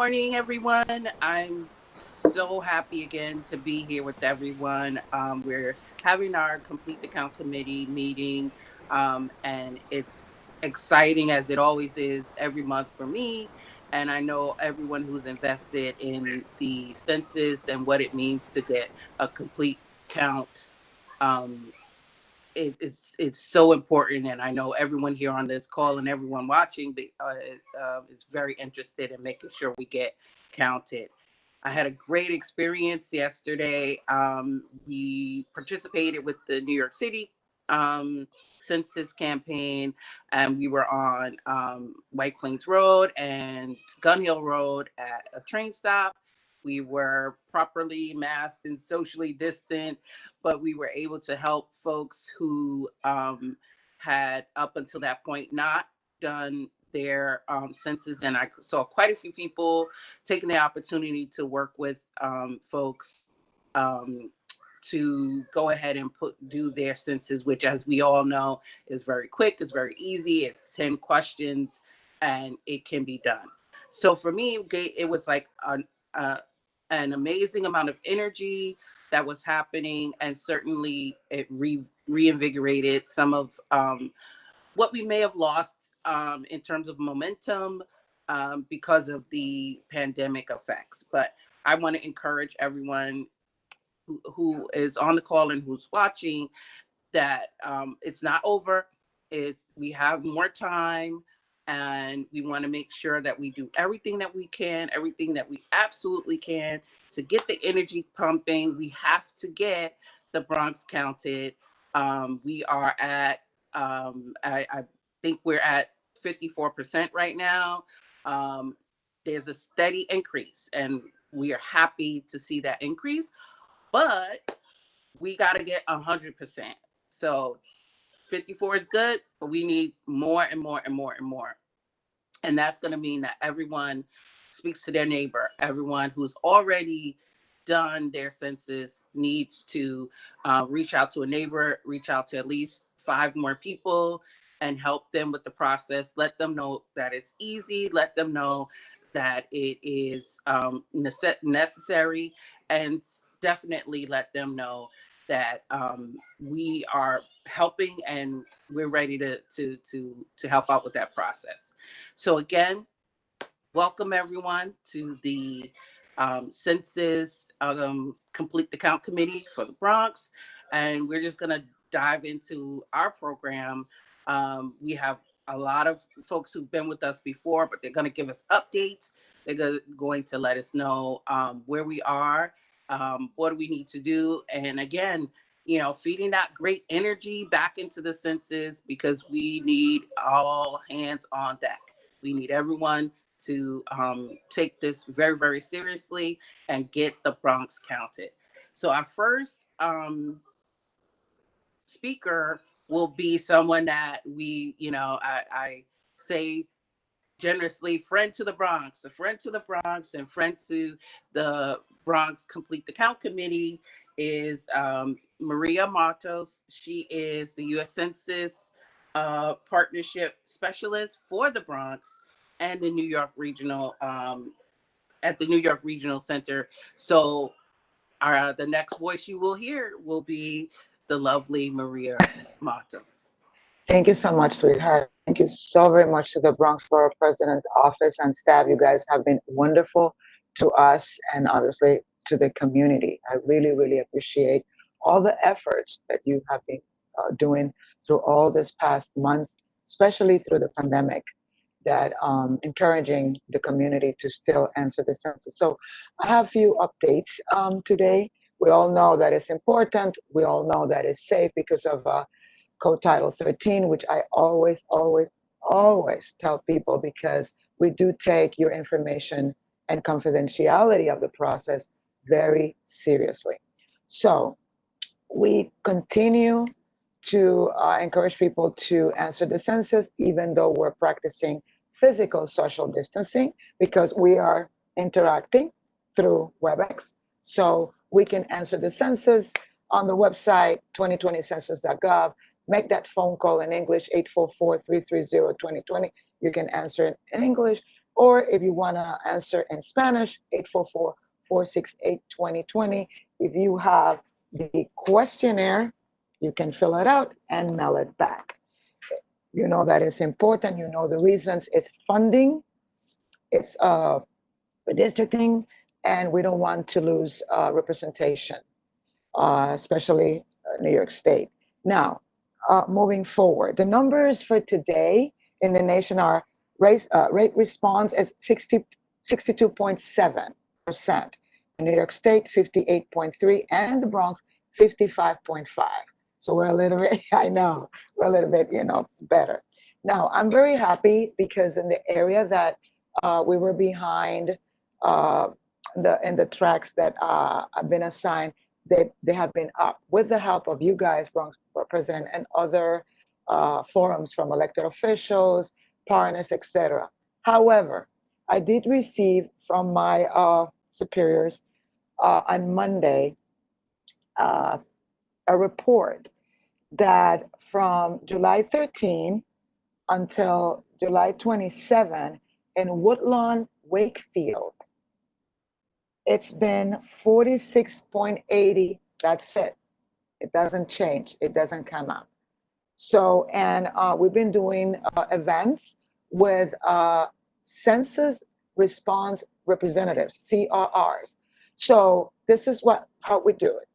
Morning, everyone. I'm so happy again to be here with everyone. We're having our Complete the Count Committee meeting, and it's exciting as it always is every month for me. And I know everyone who's invested in the census and what it means to get a complete count. Um, it's so important, and I know everyone here on this call and everyone watching is very interested in making sure we get counted. I had a great experience yesterday. We participated with the New York City um, census campaign, and we were on White Plains Road and Gun Hill Road at a train stop. We were properly masked and socially distant, but we were able to help folks who had up until that point not done their census. And I saw quite a few people taking the opportunity to work with folks um, to go ahead and do their census, which, as we all know, is very quick, it's very easy, it's 10 questions, and it can be done. So for me, it was like a, an amazing amount of energy that was happening, and certainly it reinvigorated some of what we may have lost in terms of momentum because of the pandemic effects. But I want to encourage everyone who is on the call and who's watching that it's not over. It's We have more time, and we want to make sure that we do everything that we can, everything that we absolutely can to get the energy pumping. We have to get the Bronx counted. We are at I think we're at 54% right now. Um, there's a steady increase, and we are happy to see that increase. But we got to get 100%. So 54 is good, but we need more and more and more and more. And that's going to mean that everyone speaks to their neighbor. Everyone who's already done their census needs to reach out to a neighbor, reach out to at least five more people, and help them with the process. Let them know that it's easy. Let them know that it is necessary, and definitely let them know that we are helping and we're ready to help out with that process. So again, welcome everyone to the Census Complete the Count Committee for the Bronx, and we're just going to dive into our program. We have a lot of folks who've been with us before, but they're going to give us updates. They're going to let us know where we are, what do we need to do, and again, feeding that great energy back into the census, because we need all hands on deck. We need everyone to take this very, very seriously and get the Bronx counted. So our first speaker will be someone that I say generously, friend to the Bronx, a friend to the Bronx, and friend to the Bronx Complete the Count Committee is Maria Matos. She is the U.S. Census Partnership Specialist for the Bronx and the New York Regional at the New York Regional Center. So the next voice you will hear will be the lovely Maria Matos. Thank you so much, sweetheart. Thank you so very much to the Bronx Borough President's Office and staff. You guys have been wonderful to us and obviously to the community. I really, really appreciate all the efforts that you have been doing through all this past months, especially through the pandemic, that encouraging the community to still answer the census. So I have a few updates today. We all know that it's important. We all know that it's safe because of Code Title 13, which I always, always, always tell people, because we do take your information and confidentiality of the process very seriously. So we continue to encourage people to answer the census, even though we're practicing physical social distancing, because we are interacting through WebEx. So we can answer the census on the website 2020census.gov. Make that phone call in English, 844-330-2020. You can answer it in English. Or if you want to answer in Spanish, 844-468-2020. If you have the questionnaire, you can fill it out and mail it back. You know that it's important. You know the reasons. It's funding, it's redistricting, and we don't want to lose representation, especially New York State. Now, moving forward, the numbers for today in the nation are rate response is 62.7%. In New York State, 58.3%, and the Bronx, 55.5%. So we're a little bit, I know, we're a little bit, better. Now, I'm very happy because in the area that we were behind in the tracks that have been assigned, they have been up with the help of you guys, Bronx President, and other forums from elected officials, partners, etc. However, I did receive from my superiors on Monday uh, a report that from July 13 until July 27 in Woodlawn, Wakefield, it's been 46.80. That's it. It doesn't change. It doesn't come up. So, and we've been doing events with Census Response Representatives, CRRs. So this is how we do it.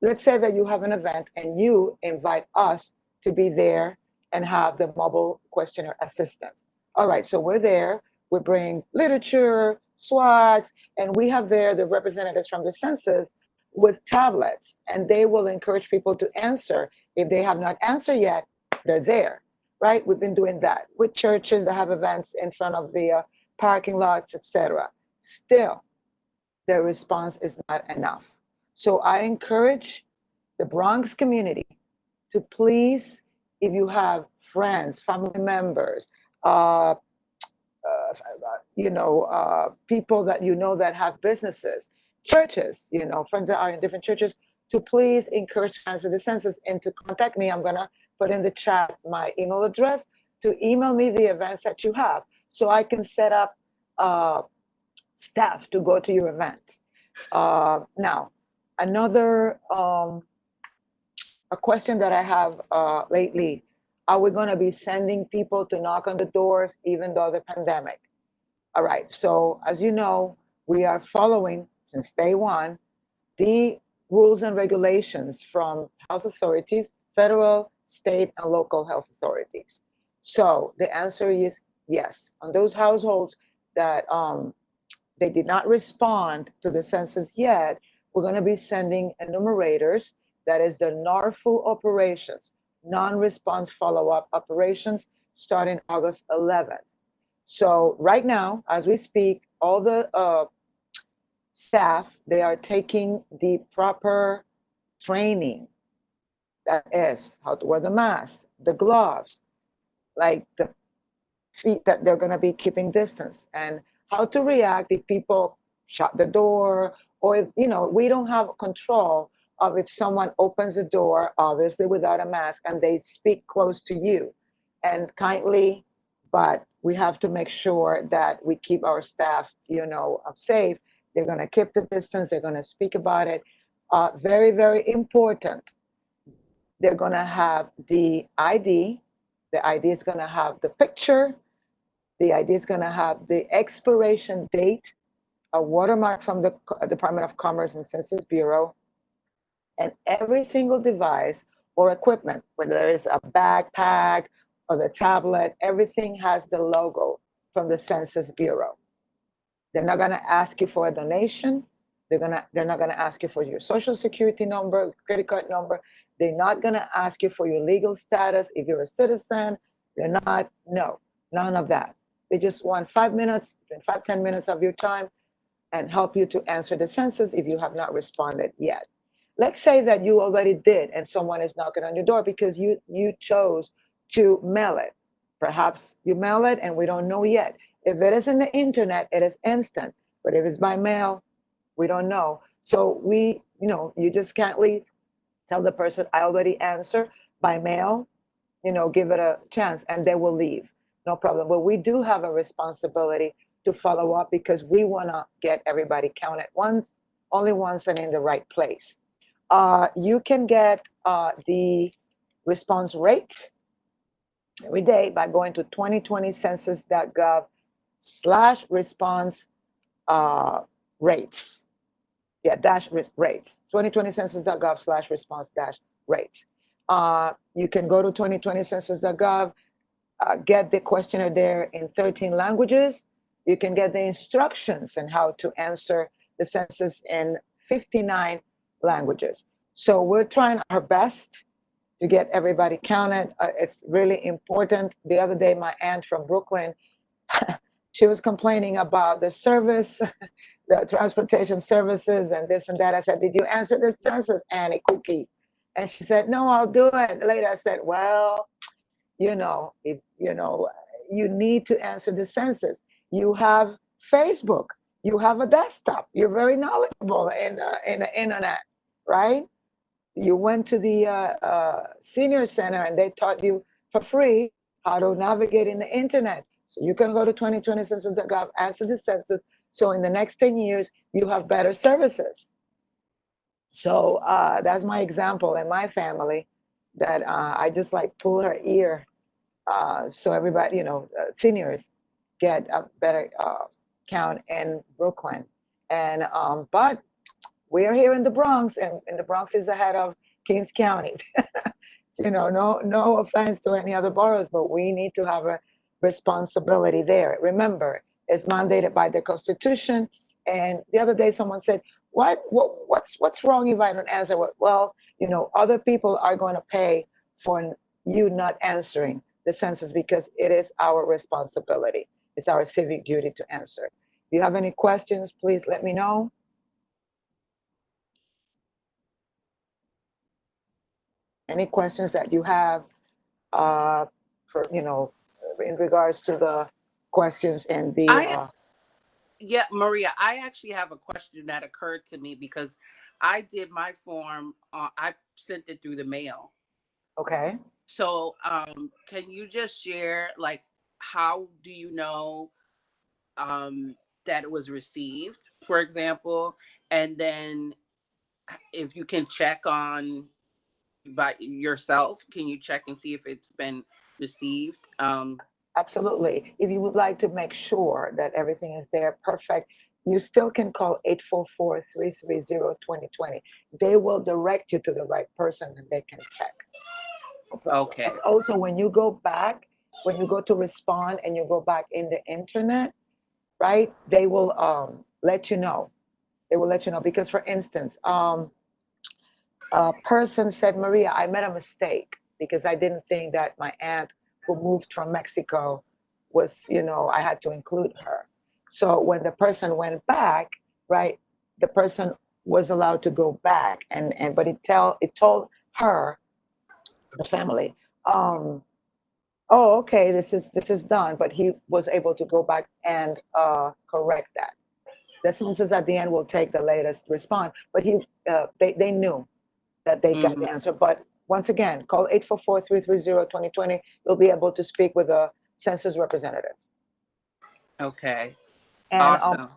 Let's say that you have an event and you invite us to be there and have the mobile questionnaire assistance. All right, so we're there. We bring literature, swags, and we have there the representatives from the census with tablets, and they will encourage people to answer. If they have not answered yet, they're there, right? We've been doing that with churches that have events in front of the parking lots, etc. Still, the response is not enough. So I encourage the Bronx community to please, if you have friends, family members, people that you know that have businesses, churches, friends that are in different churches, to please encourage to answer the census and to contact me. I'm gonna put in the chat my email address to email me the events that you have, so I can set up staff to go to your event. Now, another a question that I have lately: are we going to be sending people to knock on the doors even though the pandemic? All right. So as you know, we are following since day one the rules and regulations from health authorities, federal, state, and local health authorities. So the answer is yes. On those households that they did not respond to the census yet, we're going to be sending enumerators. That is the NARFU operations, non-response follow-up operations, starting August 11th. So right now, as we speak, all the staff, they are taking the proper training. That is how to wear the mask, the gloves, like the feet that they're going to be keeping distance, and how to react if people shut the door, or if, we don't have control of if someone opens the door, obviously without a mask, and they speak close to you. And kindly, but we have to make sure that we keep our staff, safe. They're going to keep the distance. They're going to speak about it. Very, very important. They're going to have the ID. The ID is going to have the picture. The ID is going to have the expiration date, a watermark from the Department of Commerce and Census Bureau, and every single device or equipment, whether it's a backpack or the tablet, everything has the logo from the Census Bureau. They're not going to ask you for a donation. They're not going to ask you for your social security number, credit card number. They're not going to ask you for your legal status. If you're a citizen, you're not. No, none of that. They just want 5 minutes, 5-10 minutes of your time, and help you to answer the census if you have not responded yet. Let's say that you already did and someone is knocking on your door because you chose to mail it. Perhaps you mail it and we don't know yet. If it is in the internet, it is instant. But if it's by mail, we don't know. So you just can't leave. Tell the person, I already answered by mail, give it a chance, and they will leave. no problem. But we do have a responsibility to follow up because we want to get everybody counted once, only once, and in the right place. You can get the response rate every day by going to 2020census.gov/response rates. Yeah, rates. 2020census.gov/response-rates. You can go to 2020census.gov, get the questionnaire there in 13 languages. You can get the instructions on how to answer the census in 59 languages. So we're trying our best to get everybody counted. It's really important. The other day, my aunt from Brooklyn, she was complaining about the service, the transportation services, and this and that. I said, "Did you answer the census, Annie Cookie?" And she said, "No, I'll do it later." I said, "Well, if you need to answer the census. You have Facebook. You have a desktop. You're very knowledgeable in the internet, right? You went to the senior center and they taught you for free how to navigate in the internet. So you can go to 2020census.gov, answer the census. So in the next 10 years, you have better services. So that's my example in my family that I just like pull her ear so everybody, seniors get a better count in Brooklyn. And but we are here in the Bronx, and the Bronx is ahead of Kings County. No offense to any other boroughs, but we need to have a responsibility there. Remember, it's mandated by the Constitution. And the other day, someone said, what's wrong if I don't answer?" Well, other people are going to pay for you not answering the census because it is our responsibility. It's our civic duty to answer. If you have any questions, please let me know. Any questions that you have for in regards to the questions and the I Yeah, Maria, I actually have a question that occurred to me because I did my form. I sent it through the mail. okay. So, can you just share, like, how do you know um, that it was received, for example, and then if you can check on by yourself, can you check and see if it's been received? Absolutely. If you would like to make sure that everything is there perfect, you still can call 844-330-2020. They will direct you to the right person and they can check. No problem. Okay, And also, when you go to respond and you go back in the internet, right, they will let you know. They will let you know because, for instance, a person said, "Maria, I made a mistake because I didn't think that my aunt who moved from Mexico was, I had to include her." So when the person went back, right, the person was allowed to go back, and but it told her, the family, um, "Oh, okay, this is done," but he was able to go back and correct that. The census at the end will take the latest response, but they knew that they got hmm, the answer. But once again, call 844-330-2020. You'll be able to speak with a census representative. okay, And awesome.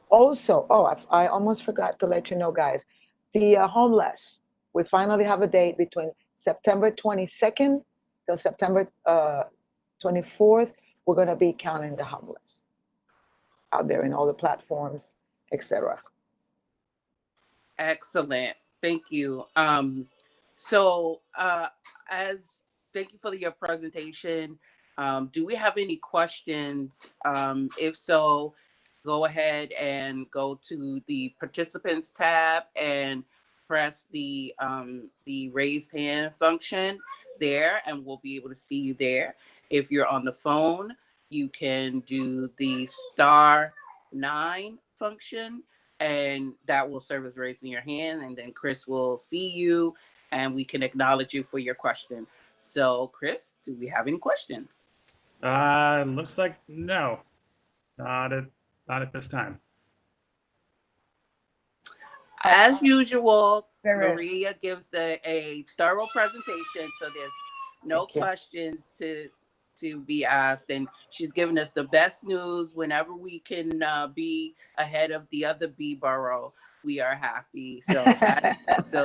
also, oh, I almost forgot to let you know, guys, the homeless. We finally have a date between September 22nd till September 24th. We're going to be counting the homeless out there in all the platforms, etc. Excellent. Thank you. So as thank you for your presentation. Do we have any questions? If so, go ahead and go to the participants tab and press the raised hand function there, and we'll be able to see you there. If you're on the phone, you can do the star 9 function, and that will serve as raising your hand, and then Chris will see you and we can acknowledge you for your question. So, Chris, do we have any questions? Looks like no, not at not at this time. Uh, As usual, there is. Maria gives a thorough presentation, so there's no Thank you. questions to. to be asked, and she's given us the best news. Whenever we can be ahead of the other B borough, we are happy. So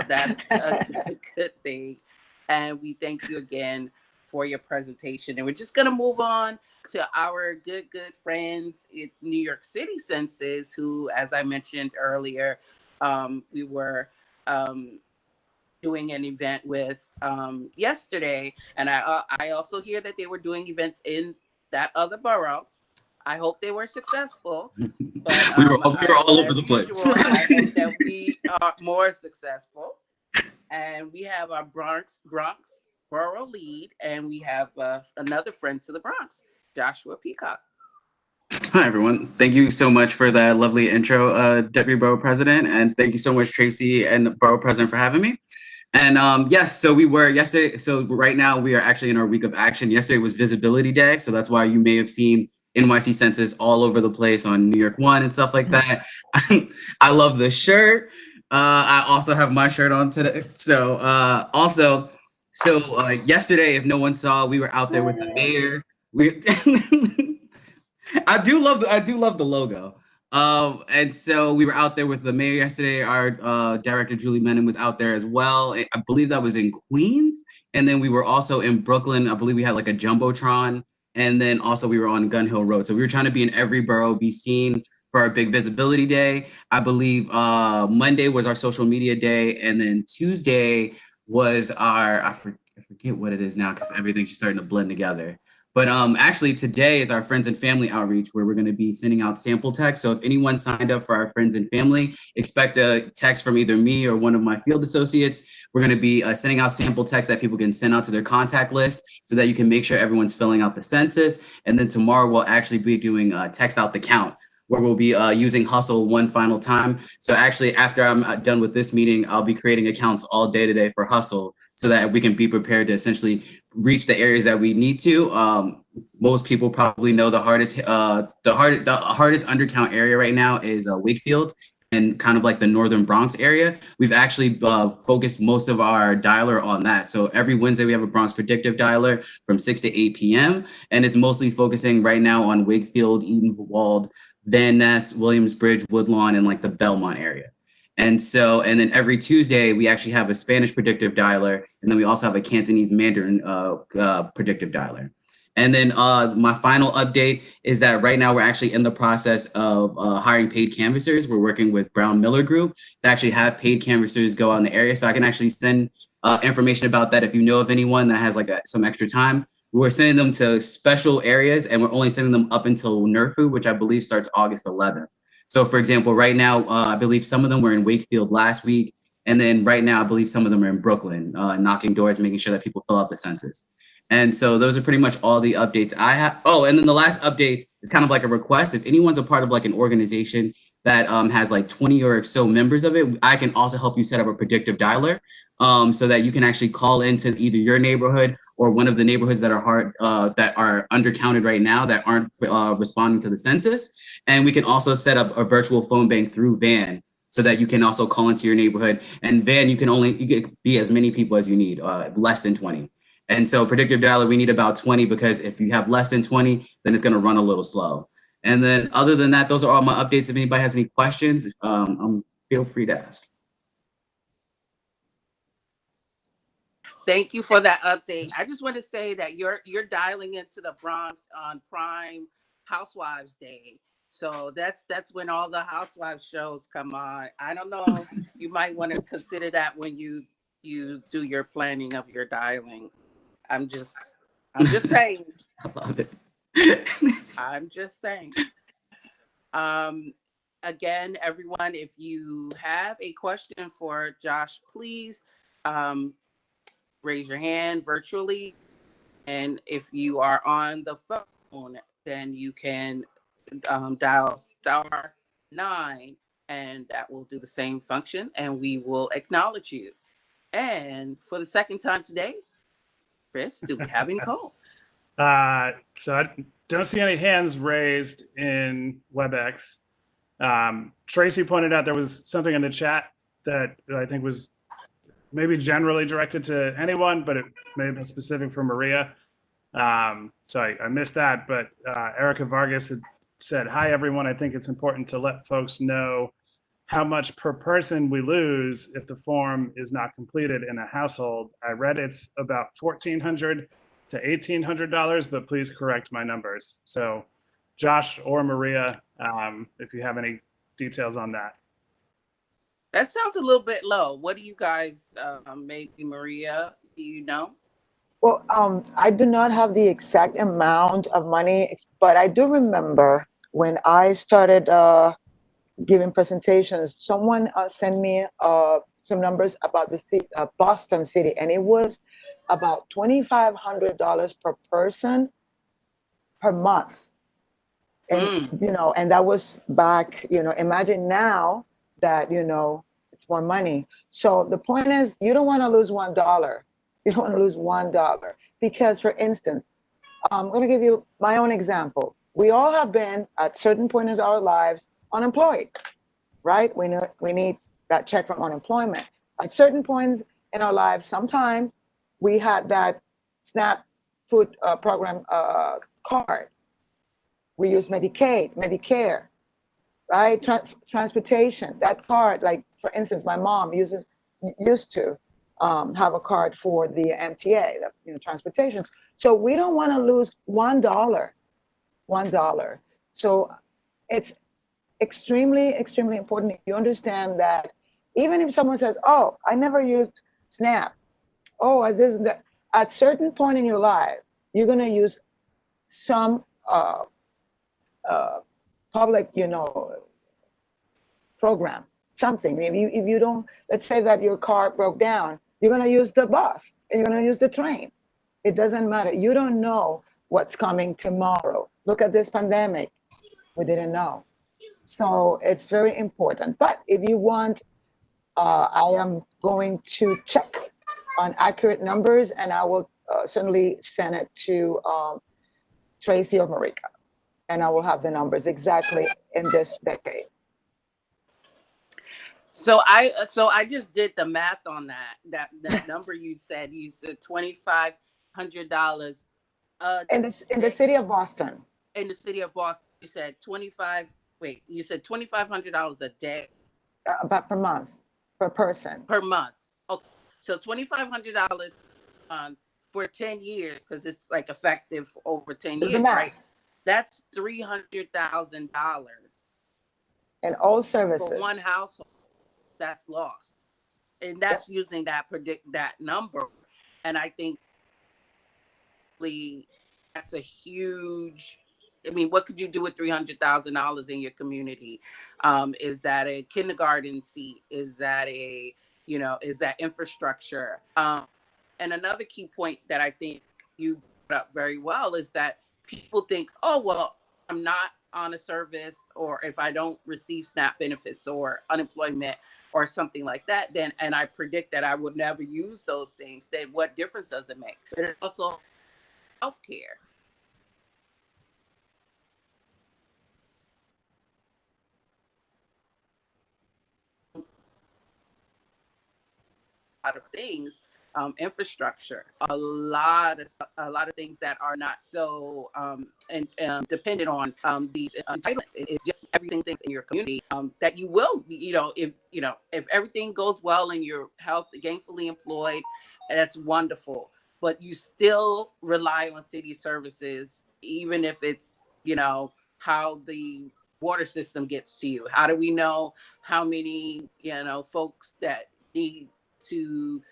that's a good thing, and we thank you again for your presentation. And we're just gonna move on to our good friends at New York City Census, who, as I mentioned earlier, we were doing an event with yesterday, and I also hear that they were doing events in that other borough. I hope they were successful, but we were all over as the place. usual, I hope that we are more successful. And we have our Bronx borough lead, and we have another friend to the Bronx, Joshua Peacock. Hi, everyone. Thank you so much for that lovely intro, Deputy Borough President. And thank you so much, Tracy and Borough President, for having me. And yes, so we were yesterday. So right now we are actually in our week of action. Yesterday was Visibility Day. So that's why you may have seen NYC Census all over the place on New York One and stuff like that. I love the shirt. I also have my shirt on today. So yesterday, if no one saw, we were out there with the mayor. We I do love the logo. And so we were out there with the mayor yesterday. Our director Julie Menon was out there as well. I believe that was in Queens, and then we were also in Brooklyn. I believe we had like a jumbotron, and then also we were on Gun Hill Road. So we were trying to be in every borough, be seen for our big visibility day. I believe Monday was our social media day, and then Tuesday was our I forget what it is now because everything's just starting to blend together. But actually today is our friends and family outreach where we're going to be sending out sample texts. So if anyone signed up for our friends and family, expect a text from either me or one of my field associates. We're going to be sending out sample texts that people can send out to their contact list so that you can make sure everyone's filling out the census. And then tomorrow we'll actually be doing text out the count, where we'll be using Hustle one final time. So actually, after I'm done with this meeting, I'll be creating accounts all day today for Hustle so that we can be prepared to essentially reach the areas that we need to. Most people probably know the hardest undercount area right now is Wakefield and kind of like the northern Bronx area. We've actually focused most of our dialer on that. So every Wednesday we have a Bronx predictive dialer from 6 to 8 p.m. And it's mostly focusing right now on Wakefield, Edenwald, Van Ness, Williamsbridge, Woodlawn, and like the Belmont area. And then every Tuesday, we actually have a Spanish predictive dialer. And then we also have a Cantonese Mandarin predictive dialer. And then my final update is that right now we're actually in the process of hiring paid canvassers. We're working with Brown Miller Group to actually have paid canvassers go out in the area. So I can actually send information about that if you know of anyone that has like some extra time. We're sending them to special areas, and we're only sending them up until NERFU, which I believe starts August 11th. So, for example, right now, I believe some of them were in Wakefield last week. And then right now, I believe some of them are in Brooklyn, knocking doors, making sure that people fill out the census. And so those are pretty much all the updates I have. Oh, and then the last update is kind of like a request. If anyone's a part of like an organization that has like 20 or so members of it, I can also help you set up a predictive dialer so that you can actually call into either your neighborhood or one of the neighborhoods that are undercounted right now that aren't responding to the census. And we can also set up a virtual phone bank through Van so that you can also call into your neighborhood. And Van, you can be as many people as you need, less than 20. And so predictive dialer, we need about 20 because if you have less than 20, then it's going to run a little slow. And then other than that, those are all my updates. If anybody has any questions, feel free to ask. Thank you for that update. I just want to say that you're dialing into the Bronx on Prime Housewives Day. So that's when all the housewives shows come on. I don't know. You might want to consider that when you do your planning of your dialing. I'm just saying. I love it. I'm just saying. Um Again, everyone, if you have a question for Josh, please um raise your hand virtually. And if you are on the phone, then you can dial *9, and that will do the same function, and we will acknowledge you. And for the second time today, Chris, do we have any calls? So I don't see any hands raised in WebEx. Tracy pointed out there was something in the chat that I think was maybe generally directed to anyone, but it may have been specific for Maria. So I missed that, but Erica Vargas had said, "Hi everyone, I think it's important to let folks know how much per person we lose if the form is not completed in a household. I read it's about $1,400 to $1,800, but please correct my numbers." So Josh or Maria, if you have any details on that. That sounds a little bit low. What do you guys, maybe Maria, do you know? Well, I do not have the exact amount of money, but I do remember when I started giving presentations, someone sent me some numbers about the city, Boston City, and it was about $2,500 per person per month. And, and that was back, imagine now that, it's more money. So the point is, you don't want to lose $1. You don't want to lose $1 because, for instance, I'm going to give you my own example. We all have been at certain points in our lives unemployed, right? We know we need that check from unemployment. At certain points in our lives, sometimes we had that SNAP food program card. We use Medicaid, Medicare, right? Transportation, that card, like for instance, my mom used to have a card for the MTA, transportation. So we don't want to lose $1, $1. So it's extremely, extremely important. You understand that even if someone says, "Oh, I never used SNAP," "Oh, I this that," at certain point in your life, you're going to use some public, program, something. If you don't, let's say that your car broke down, you're going to use the bus and you're going to use the train. It doesn't matter. You don't know what's coming tomorrow. Look at this pandemic. We didn't know. So it's very important. But if you want, I am going to check on accurate numbers and I will certainly send it to Tracy or Marika. And I will have the numbers exactly in this decade. So I just did the math on that number you said. You said $2,500. In the city of Boston. In the city of Boston, you said 25. Wait, you said $2,500 a day. About per month, per person. Per month. Okay, so $2,500 for 10 years, because it's like effective over 10 years, right? That's $300,000. And all services. For one household that's lost. And that's using that number. And I think that's a huge, I mean, what could you do with $300,000 in your community? Is that a kindergarten seat? Is that is that infrastructure? And another key point that I think you brought up very well is that people think, "Oh, well, I'm not on a service, or if I don't receive SNAP benefits or unemployment or something like that, then, and I predict that I would never use those things, then what difference does it make?" But it's also healthcare. A lot of things, infrastructure, a lot of things that are not so dependent on these entitlements. It's just everything things in your community that you will, if everything goes well and you're gainfully employed, that's wonderful. But you still rely on city services, even if it's how the water system gets to you. How do we know how many folks that need to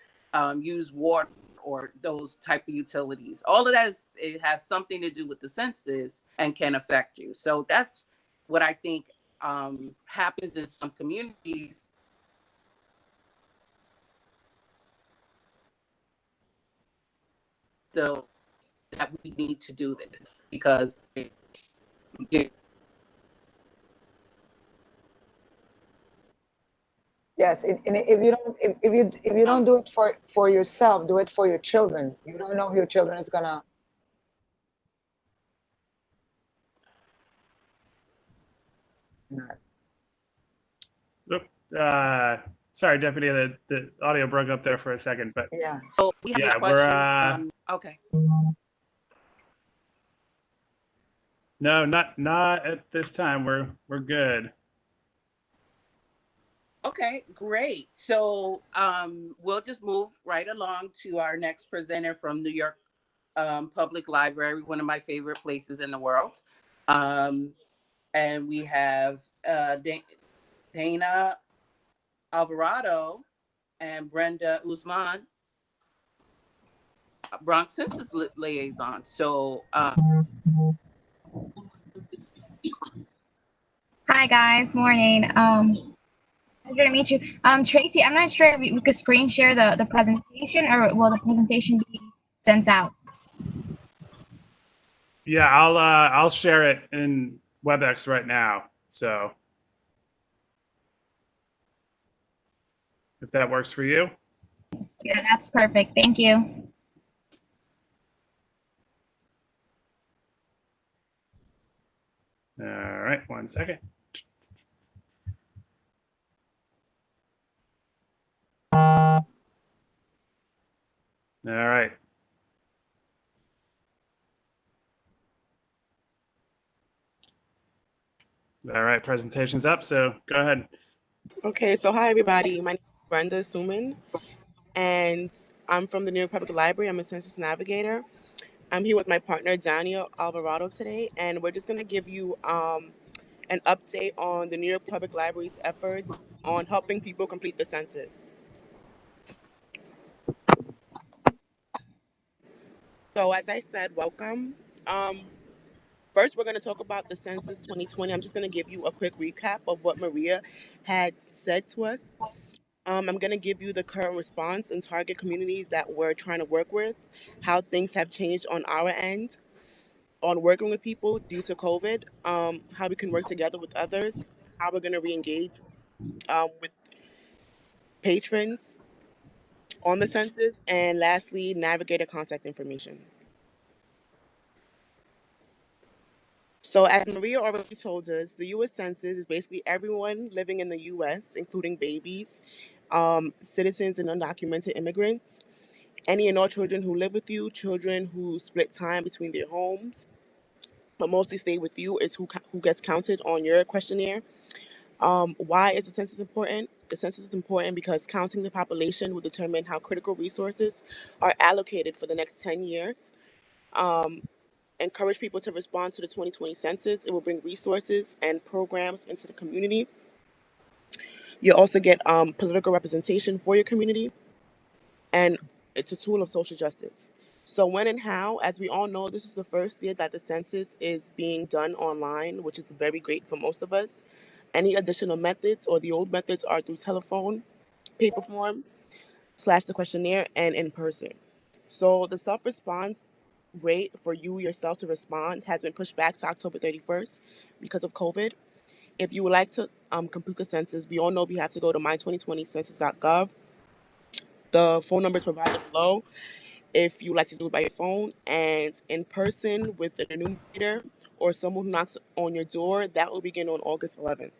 use water or those type of utilities? All of that it has something to do with the census and can affect you. So that's what I think happens in some communities. So that we need to do this because yes, and if you don't do it for yourself, do it for your children. You don't know if your children is gonna. Sorry, Deputy, the audio broke up there for a second, but yeah. So we have a question from, okay. No, not at this time. We're good. Okay, great. So we'll just move right along to our next presenter from New York Public Library, one of my favorite places in the world. Um, and we have Dana Alvarado and Brenda Usman, Bronx Census liaison. So, Hi guys, morning. Pleasure to meet you. Tracy, I'm not sure if we could screen share the presentation, or will the presentation be sent out? Yeah, I'll share it in WebEx right now. So if that works for you. Yeah, that's perfect. Thank you. All right, 1 second. All right. All right, presentation's up, so go ahead. Okay, so hi everybody. My name is Brenda Suman, and I'm from the New York Public Library. I'm a Census Navigator. I'm here with my partner Daniel Alvarado today, and we're just going to give you an update on the New York Public Library's efforts on helping people complete the census. So, as I said, welcome. Um, First, we're going to talk about the Census 2020. I'm just going to give you a quick recap of what Maria had said to us. I'm going to give you the current response and target communities that we're trying to work with, how things have changed on our end, on working with people due to COVID, how we can work together with others, how we're going to re-engage with patrons on the census, and lastly, Navigator contact information. So, as Maria already told us, the U.S. Census is basically everyone living in the U.S., including babies, citizens, and undocumented immigrants. Any and all children who live with you, children who split time between their homes, but mostly stay with you is who gets counted on your questionnaire. Why is the census important? The census is important because counting the population will determine how critical resources are allocated for the next 10 years. Um, Encourage people to respond to the 2020 census. It will bring resources and programs into the community. You'll also get political representation for your community, and it's a tool of social justice. So, when and how, as we all know, this is the first year that the census is being done online, which is very great for most of us. Any additional methods or the old methods are through telephone, paper form, slash the questionnaire, and in person. So, the self response rate for you yourself to respond has been pushed back to October 31st because of COVID. If you would like to complete the census, we all know we have to go to my2020census.gov. The phone number is provided below if you like to do it by your phone, and in person with an enumerator or someone who knocks on your door. That will begin on August 11th.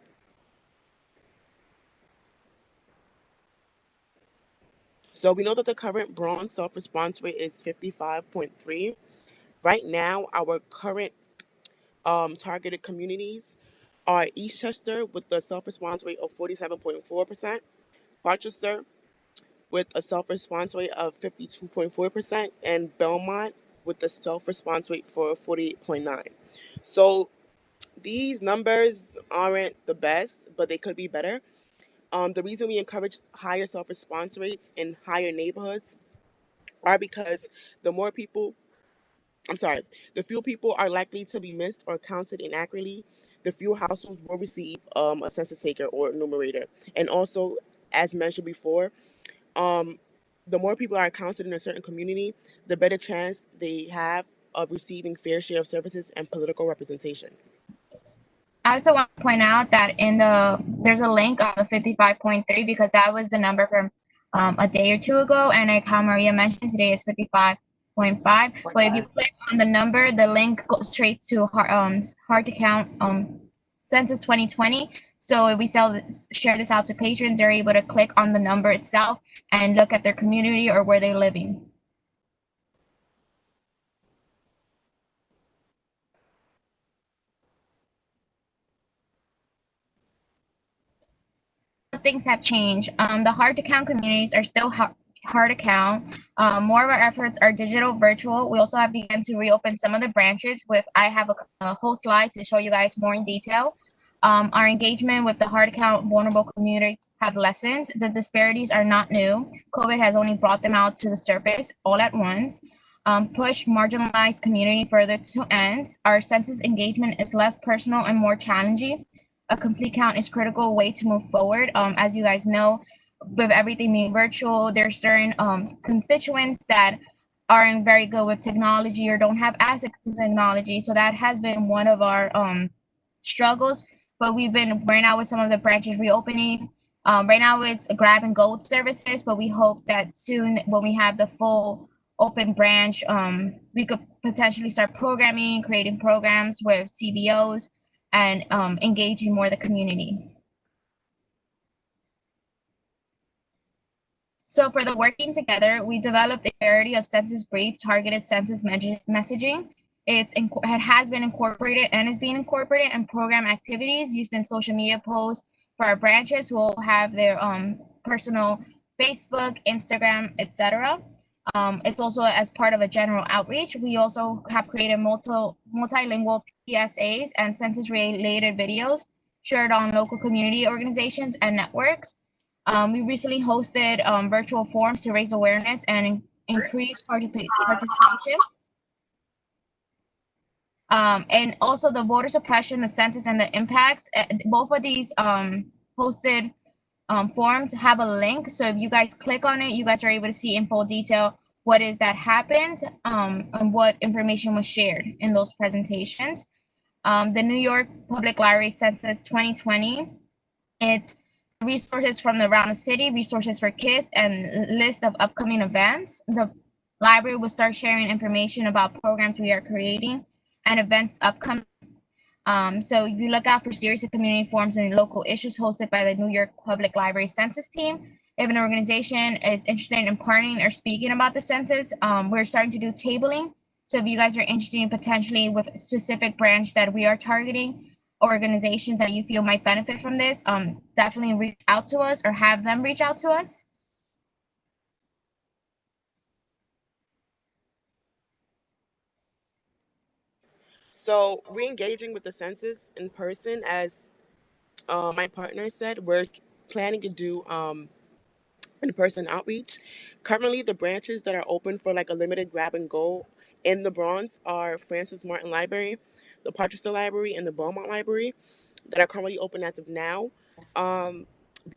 So we know that the current bronze self-response rate is 55.3. Right now, our current targeted communities are Eastchester with a self-response rate of 47.4%, Rochester with a self-response rate of 52.4%, and Belmont with a self-response rate for 48.9. So these numbers aren't the best, but they could be better. The reason we encourage higher self-response rates in higher neighborhoods are because the more people, I'm sorry, the fewer people are likely to be missed or counted inaccurately. The fewer households will receive a census taker or enumerator. And also, as mentioned before, um, the more people are counted in a certain community, the better chance they have of receiving fair share of services and political representation. I also want to point out that there's a link on the 55.3, because that was the number from a day or two ago, and like how Maria mentioned, today is 55.5. But if you click on the number, the link goes straight to hard to count census 2020. So if we share this out to patrons, they're able to click on the number itself and look at their community or where they're living. things have changed. The hard to count communities are still hard to count. More of our efforts are digital, virtual. We also have begun to reopen some of the branches with, I have a whole slide to show you guys more in detail. Our engagement with the hard to count vulnerable community have lessened. The disparities are not new. COVID has only brought them out to the surface all at once. Push marginalized community further to ends. Our census engagement is less personal and more challenging. A complete count is critical way to move forward. As you guys know, with everything being virtual, there's certain constituents that aren't very good with technology or don't have access to technology. So that has been one of our struggles. But we've been right now with some of the branches reopening. Right now it's grab and go services, but we hope that soon when we have the full open branch, we could potentially start programming, creating programs with CBOs and engaging more the community. So for the working together, we developed a variety of census brief targeted census messaging. It has been incorporated and is being incorporated in program activities used in social media posts for our branches who will have their personal Facebook, Instagram, etc. It's also as part of a general outreach. We also have created multilingual PSAs and census-related videos shared on local community organizations and networks. We recently hosted virtual forums to raise awareness and increase participation. And also the voter suppression, the census, and the impacts. Both of these hosted forums have a link. So if you guys click on it, you guys are able to see in full detail what is that happened and what information was shared in those presentations. The New York Public Library Census 2020, it's resources from around the city, resources for kids, and list of upcoming events. The library will start sharing information about programs we are creating and events upcoming. So you look out for series of community forums and local issues hosted by the New York Public Library Census team. If an organization is interested in partnering or speaking about the census, we're starting to do tabling. So if you guys are interested in potentially with a specific branch that we are targeting, organizations that you feel might benefit from this, definitely reach out to us or have them reach out to us. So re-engaging with the census in person, as my partner said, we're planning to do in-person outreach. Currently, the branches that are open for like a limited grab and go in the Bronx are Francis Martin Library, the Parchester Library, and the Beaumont Library that are currently open as of now. Um,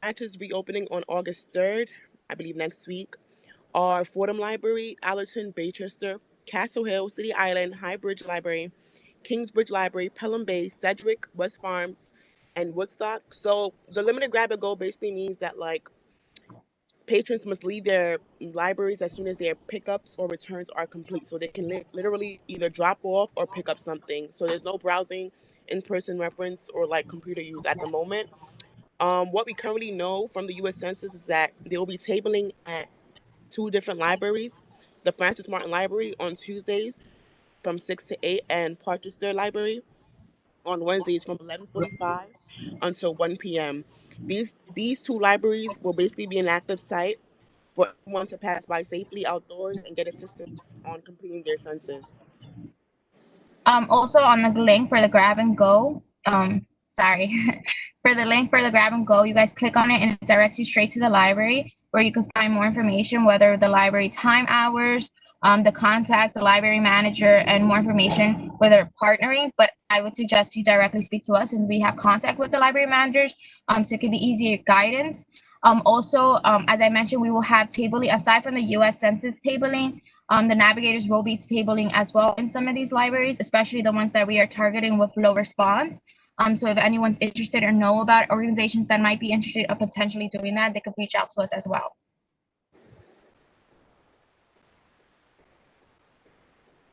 Branches reopening on August 3rd, I believe next week, are Fordham Library, Allerton, Baychester, Castle Hill, City Island, High Bridge Library, Kingsbridge Library, Pelham Bay, Sedgwick, West Farms, and Woodstock. So the limited grab and go basically means that like patrons must leave their libraries as soon as their pickups or returns are complete, so they can literally either drop off or pick up something. So there's no browsing, in-person reference, or like computer use at the moment. What we currently know from the U.S. Census is that they will be tabling at two different libraries: the Francis Martin Library on Tuesdays from 6 to 8, and Parchester Library on Wednesdays from 11:45 until 1 p.m. These two libraries will basically be an active site for everyone to pass by safely outdoors and get assistance on completing their census. Also on the link for the grab and go, sorry, for the link for the grab and go, you guys click on it and it directs you straight to the library where you can find more information, whether the library time hours, the contact, the library manager, and more information whether partnering. But I would suggest you directly speak to us and we have contact with the library managers, so it can be easier guidance. Also, as I mentioned, we will have tabling aside from the U.S. Census tabling. The navigators will be tabling as well in some of these libraries, especially the ones that we are targeting with low response. So if anyone's interested or know about organizations that might be interested or potentially doing that, they could reach out to us as well.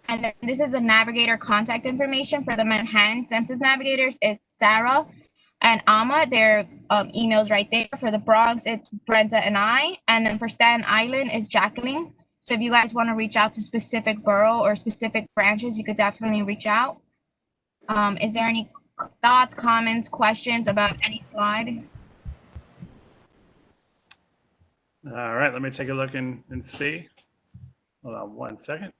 And then this is the Navigator contact information for the Manhattan Census Navigators is Sarah and Amma. Their emails right there. For the Bronx, it's Brenda and I. And then for Staten Island is Jacqueline. So if you guys want to reach out to specific borough or specific branches, you could definitely reach out. Is there any thoughts, comments, questions about any slide? All right, let me take a look and see. Hold on one second.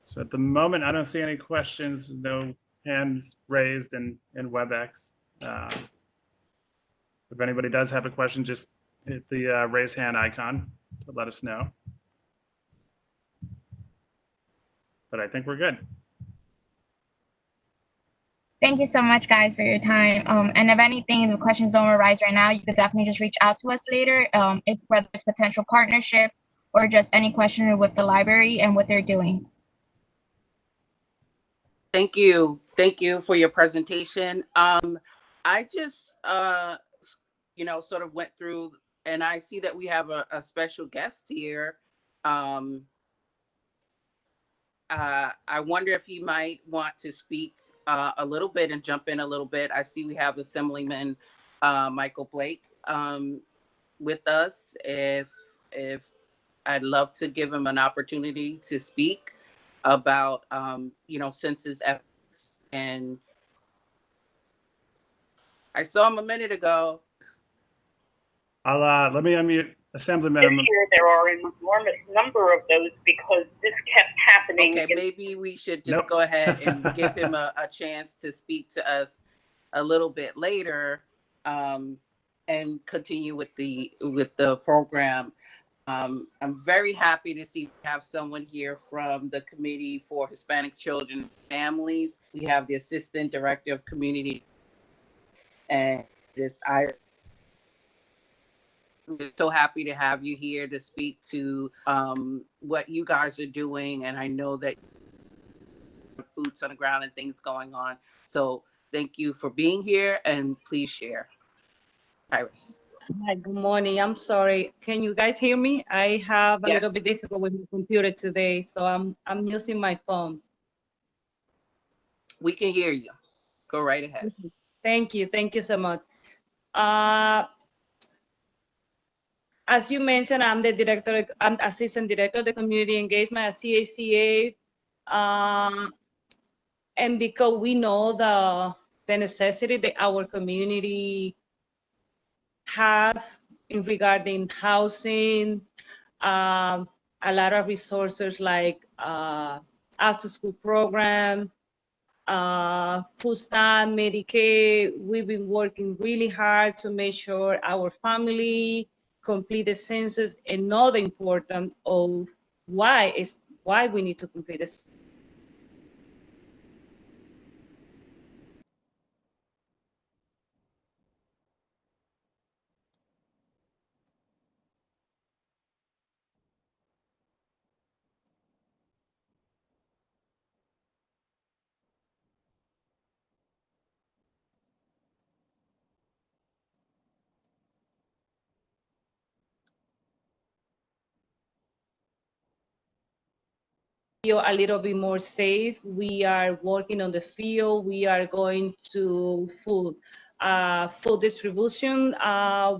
So at the moment, I don't see any questions, no hands raised in WebEx. If anybody does have a question, just hit the raise hand icon to let us know. But I think we're good. Thank you so much, guys, for your time. And if anything, the questions don't arise right now, you could definitely just reach out to us later, if whether it's potential partnership or just any question with the library and what they're doing. Thank you. Thank you for your presentation. I just, sort of went through, and I see that we have a special guest here. Um, I wonder if you might want to speak a little bit and jump in a little bit. I see we have Assemblyman Michael Blake with us. If I'd love to give him an opportunity to speak about census efforts, and I saw him a minute ago. I'll let me unmute Assemblyman. This year there are an enormous number of those because this kept happening. Okay, maybe we should just go ahead and give him a chance to speak to us a little bit later, and continue with the program. I'm very happy to see we have someone here from the Committee for Hispanic Children and Families. We have the Assistant Director of Community, and we're so happy to have you here to speak to what you guys are doing. And I know that boots on the ground and things going on. So thank you for being here, and please share. Iris. Hi, good morning. I'm sorry. Can you guys hear me? I have a little bit difficult with my computer today, so I'm using my phone. We can hear you. Go right ahead. Thank you. Thank you so much. As you mentioned, I'm assistant director of the community engagement at CACA. And because we know the necessity that our community have in regarding housing, a lot of resources like after school program, food stamp, Medicaid. We've been working really hard to make sure our family complete the census and know the importance of why we need to complete the census. Feel a little bit more safe. We are working on the field. We are going to food distribution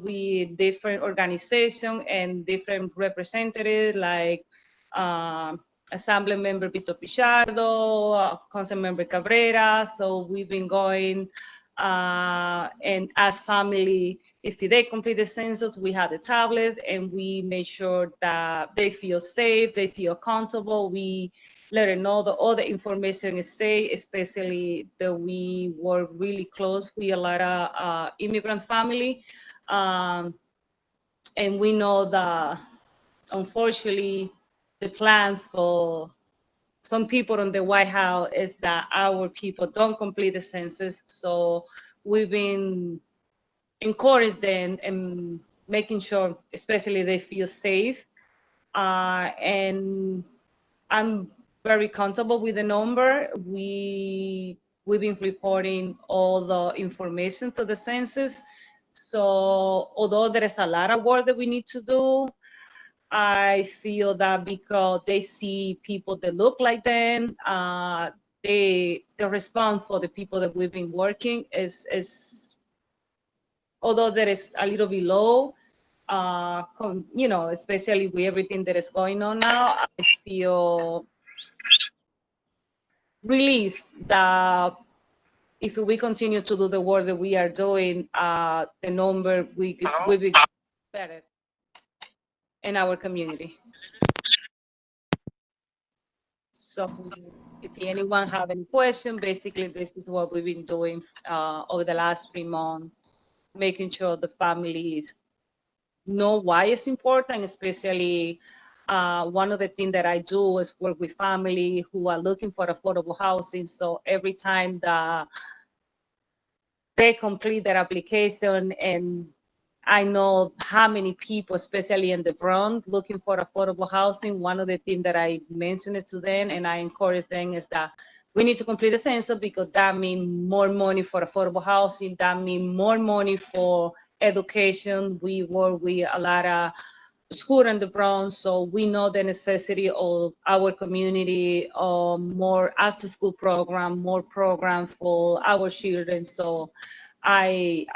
with different organizations and different representatives like Assembly Member Vito Pichardo, Council Member Cabrera. So we've been going and as family, if they complete the census, we have the tablets and we make sure that they feel safe, they feel comfortable. We let them know that all the information is safe, especially that we work really close with a lot of immigrant family. And we know that, unfortunately, the plans for some people in the White House is that our people don't complete the census. So we've been encouraged them and making sure, especially they feel safe. And I'm very comfortable with the number. We've been reporting all the information to the census. So although there is a lot of work that we need to do, I feel that because they see people that look like them, the response for the people that we've been working is although there is a little bit low, especially with everything that is going on now, I feel relief that if we continue to do the work that we are doing, the number will be better in our community. So if anyone have any question, basically this is what we've been doing over the last 3 months, making sure the families know why it's important, especially one of the things that I do is work with family who are looking for affordable housing. So every time that they complete their application, and I know how many people, especially in the Bronx, looking for affordable housing. One of the things that I mentioned to them and I encourage them is that we need to complete the census, because that means more money for affordable housing. That means more money for education. We work with a lot of school in the Bronx, so we know the necessity of our community, more after school program, more program for our children. So I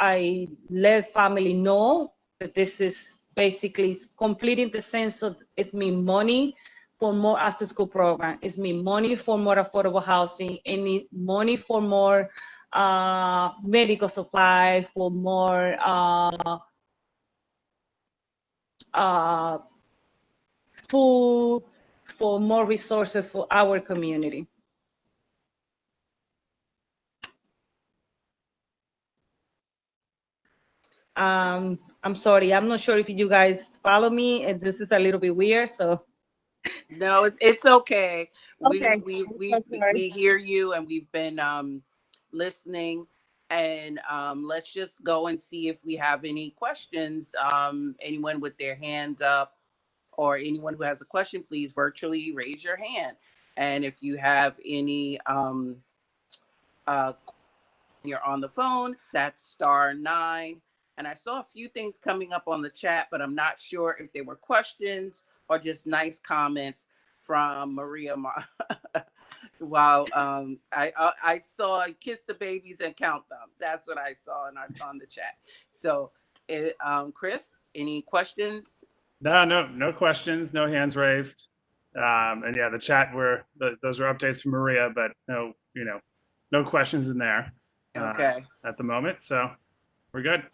let family know that this is basically completing the census. It's mean money for more after school program. It's mean money for more affordable housing, and money for more medical supply, for more food, for more resources for our community. I'm sorry, I'm not sure if you guys follow me, and this is a little bit weird, so. No, it's okay. Okay. We hear you, and we've been listening, and let's just go and see if we have any questions. Anyone with their hand up, or anyone who has a question, please virtually raise your hand. And if you have any you're on the phone, that's *9. And I saw a few things coming up on the chat, but I'm not sure if they were questions or just nice comments from Maria. While I saw kiss the babies and count them. That's what I saw on the chat. So, Chris, any questions? No questions, no hands raised. And yeah, the chat those are updates from Maria, but no questions in there. Okay. At the moment, so we're good.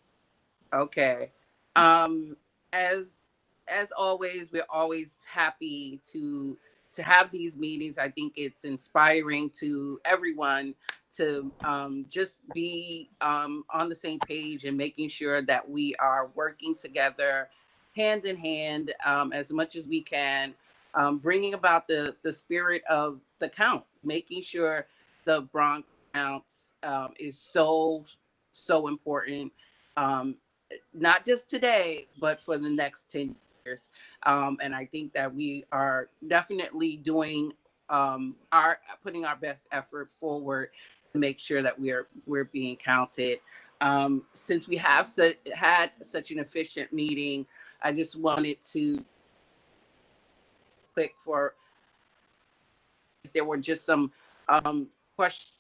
Okay. As always, we're always happy to have these meetings. I think it's inspiring to everyone to just be on the same page and making sure that we are working together, hand in hand, as much as we can, bringing about the spirit of the count, making sure the Bronx counts is so important. Um, Not just today, but for the next 10 years. And I think that we are definitely doing putting our best effort forward to make sure that we're being counted. Since we have had such an efficient meeting, I just wanted to quick for there were just some questions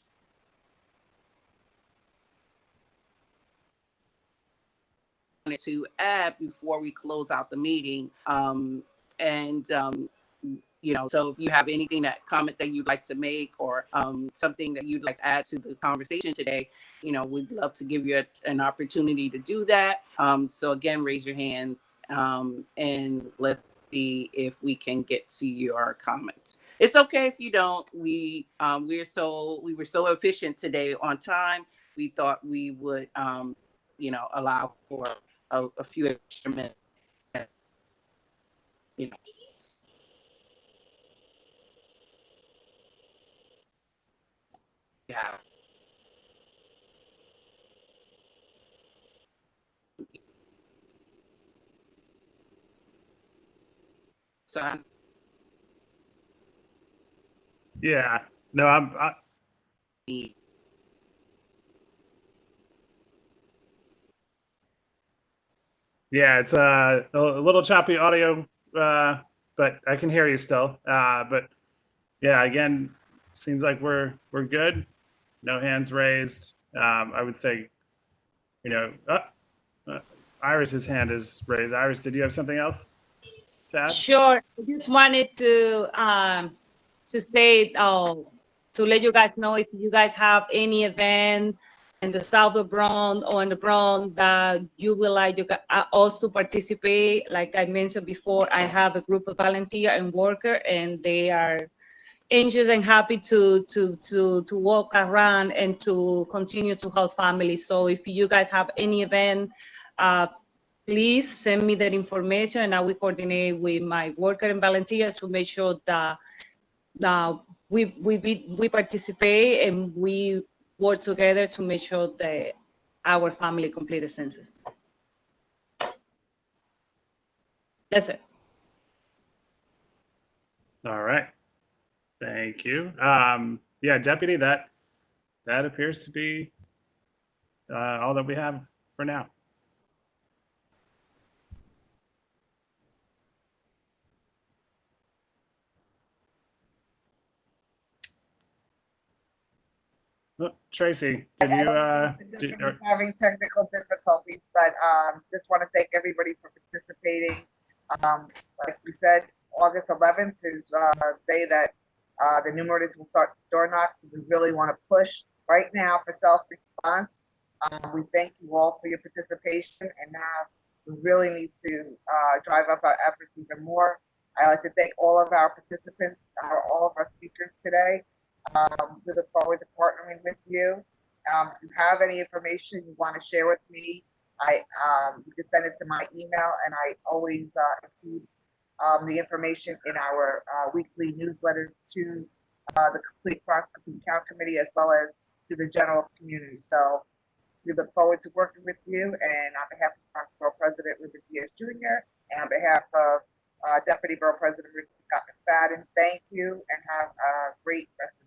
to add before we close out the meeting. And so if you have anything comment that you'd like to make, or something that you'd like to add to the conversation today, we'd love to give you an opportunity to do that. So again, raise your hands, and let's see if we can get to your comments. It's okay if you don't. We were so efficient today on time. We thought we would allow for a few extra minutes. Yeah. So Yeah. No, I yeah, it's a little choppy audio, but I can hear you still. But yeah, again, seems like we're good. No hands raised. I would say, Iris's hand is raised. Iris, did you have something else to add? Sure. I just wanted to say to let you guys know if you guys have any event in the south of Bronx or in the Bronx that you would like us to participate. Like I mentioned before, I have a group of volunteer and worker, and they are anxious and happy to walk around and to continue to help families. So if you guys have any event, please send me that information, and I will coordinate with my worker and volunteer to make sure that we participate and we work together to make sure that our family complete the census. That's it. All right. Thank you. Yeah, Deputy, that appears to be all that we have for now. Oh, Tracy, did you? Deputy's having technical difficulties, but just want to thank everybody for participating. Like we said, August 11th is the day that the numerators will start door knocks. We really want to push right now for self-response. We thank you all for your participation, and now we really need to drive up our efforts even more. I'd like to thank all of our participants, all of our speakers today. We look forward to partnering with you. If you have any information you want to share with me, you can send it to my email, and I always include the information in our weekly newsletters to the Complete Count Committee as well as to the general community. So we look forward to working with you. And on behalf of Bronx Borough President Ruben Diaz Jr. and on behalf of Deputy Borough President Ricky Scott McFadden, thank you and have a great rest of the